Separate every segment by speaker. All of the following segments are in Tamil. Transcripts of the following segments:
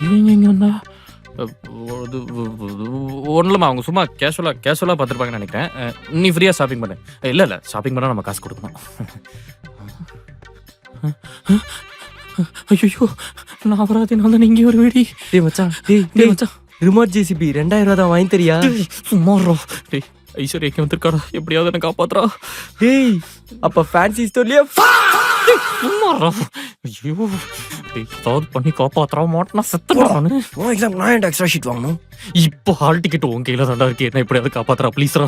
Speaker 1: இவங்க இங்கே வந்தா ஒன்றும் இல்லைம்மா, அவங்க சும்மா கேஷுவலாக பார்த்துருப்பாங்கன்னு நினைக்கிறேன். நீ ஃப்ரீயாக ஷாப்பிங் பண்ணு. இல்லை ஷாப்பிங் பண்ணால் நம்ம காசு கொடுக்கணும். ஐயோ, நான் அபராதி நான் தான் இங்கே ஒரு வெடி.
Speaker 2: டேய் மச்சான், டேய் மச்சான், ரிமோட் ஜிசிபி 2000 தான் வாங்கி தரியா?
Speaker 1: சும்மாறா. டேய் ஐஸ்வர்யாக்கு வந்திருக்காடா, எப்படியாவது என்ன காப்பாத்துறா.
Speaker 2: டேய் அப்ப ஃபேன்சி ஸ்டோர்லயே
Speaker 1: சும்மாறா. ஐயோ, டேய் ஏதாவது பண்ணி காப்பாத்துறா மாட்டேனா செத்துறேன் நானு.
Speaker 2: உன் எக்ஸாம் நான் எக்ஸ்ட்ரா ஷீட் வாங்கணும்.
Speaker 1: இப்போ ஹால் டிக்கெட் உன் கையில தான்டா இருக்கு. என்ன எப்படியாவது காப்பாத்துறா ப்ளீஸ்ரா.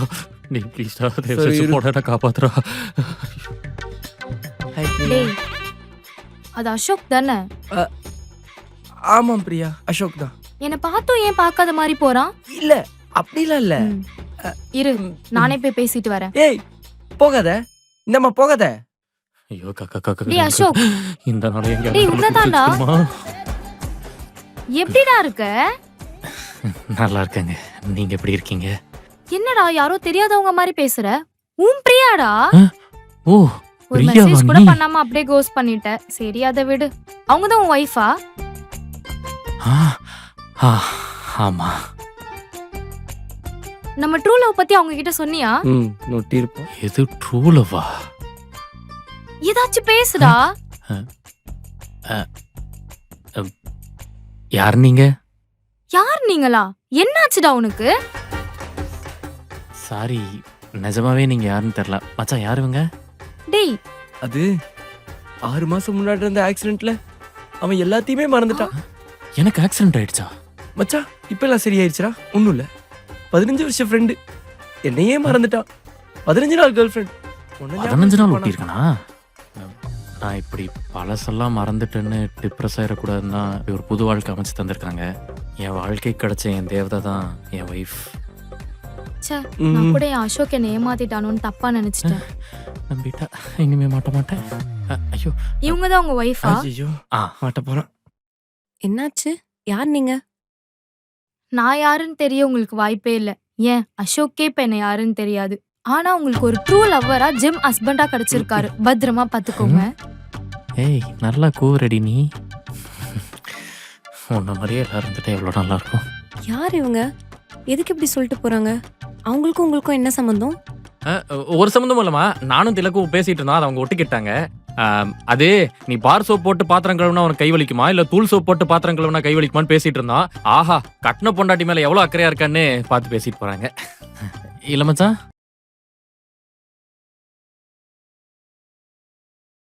Speaker 1: டேய் ப்ளீஸ்டா, போடா காப்பாத்துறா.
Speaker 3: டேய் அது அசோக் தானே?
Speaker 2: ஆமாம் பிரியா, அசோக் தான்.
Speaker 3: என்ன பார்த்தும் ஏன் பார்க்காத மாதிரி போறான்?
Speaker 2: இல்ல அப்படிலாம் இல்ல.
Speaker 3: இரு, நானே போய் பேசிட்டு வரேன்.
Speaker 2: ஏய் போகாத, இந்தம்மா போகாத.
Speaker 1: ஐயோ காக்கா.
Speaker 3: டேய் அசோக்,
Speaker 1: இந்த நாளை எங்க
Speaker 3: டேய் உன்னதான்டா. எப்படிடா இருக்க?
Speaker 1: நல்லா இருக்கேங்க. நீங்க எப்படி இருக்கீங்க?
Speaker 3: என்னடா யாரோ தெரியாதவங்க மாதிரி பேசுற? பிரியாடா.
Speaker 1: ஓ,
Speaker 3: ஒரு மெசேஜ் கூட பண்ணாம அப்படியே கோஸ் பண்ணிட்ட. சரி அதை விடு. அவங்க தான் உன் வைஃபா?
Speaker 1: ஆமா.
Speaker 3: நம்ம ட்ரூ லவ் பத்தி அவங்க கிட்ட சொன்னியா?
Speaker 2: நோட்டி இருப்போம்.
Speaker 1: எது ட்ரூ லவ்வா?
Speaker 3: ஏதாச்சும் பேசுடா.
Speaker 1: யார் நீங்க?
Speaker 3: யார் நீங்களா? என்னாச்சுடா உனக்கு?
Speaker 1: சாரி, நிஜமாவே நீங்க யாருன்னு தெரியல. மச்சான் யார் இவங்க?
Speaker 3: டேய்
Speaker 2: அது 6 மாசம் முன்னாடி இருந்த ஆக்சிடென்ட்ல அவன் எல்லாத்தையுமே மறந்துட்டான்.
Speaker 1: எனக்கு ஆக்சிடென்ட் ஆயிடுச்சா?
Speaker 2: மச்சான் இப்ப எல்லாம் சரியாயிடுச்சுடா. ஒண்ணும் இல்ல. 15 வருஷம் ஃப்ரெண்டு என்னையே மறந்துட்டான். 15 நாள் கேர்ள் ஃப்ரெண்ட்.
Speaker 1: 15 நாள் ஊட்டி இருக்கனா? நான் இப்படி பழசெல்லாம் மறந்துட்டேன்னு டிப்ரெஸ் ஆயிடக்கூடாதுன்னு தான் ஒரு புது வாழ்க்கை அமைச்சு தந்திருக்காங்க. என் வாழ்க்கை கிடைச்ச என் தேவதை தான் என் ஒய்ஃப்.
Speaker 3: நான் கூட என் அசோக் என்ன ஏமாத்திட்டானோன்னு தப்பா நினைச்சிட்டேன்.
Speaker 1: நம்பிட்டா இனிமே மாட்டேன். ஐயோ,
Speaker 3: இவங்க தான் உங்க ஒய்ஃபா?
Speaker 2: ஐயோ மாட்ட போறான்.
Speaker 4: என்னாச்சு? யார் நீங்க?
Speaker 3: நான் யாருன்னு தெரிய உங்களுக்கு வாய்ப்பே இல்ல. ஏன் அசோக்கே இப்ப என்ன யாருன்னு தெரியாது. ஆனா உங்களுக்கு ஒரு ட்ரூ லவ்வரா ஜிம் ஹஸ்பண்டா கிடைச்சிருக்காரு. பத்திரமா பாத்துக்கோங்க.
Speaker 1: ஏய் நல்லா கூவரடி நீ. உன்ன மாதிரியே எல்லாரும் இருந்துட்டா எவ்வளவு நல்லா இருக்கும்.
Speaker 4: யார் இவங்க? எதுக்கு இப்படி சொல்லிட்டு போறாங்க? அவங்களுக்கும் உங்களுக்கும் என்ன சம்பந்தம்?
Speaker 1: ஒரு சம்பந்தமும் இல்லம்மா. நானும் திலக்கும் பேசிட்டு இருந்தோம், அதை அவங்க ஒட்டிக்கிட்டாங்க. அது நீ பார் சோப் போட்டு பாத்திரம் கழுவுனா உனக்கு கை வலிக்குமா, இல்ல தூள் சோப் போட்டு பாத்திரம் கழுவுனா கை வலிக்குமான்னு பேசிட்டு இருந்தோம். ஆஹா, கட்டின பொண்டாட்டி மேல எவ்வளவு அக்கறையா இருக்கான்னு பார்த்து பேசிட்டு போறாங்க. இல்ல மச்சான்?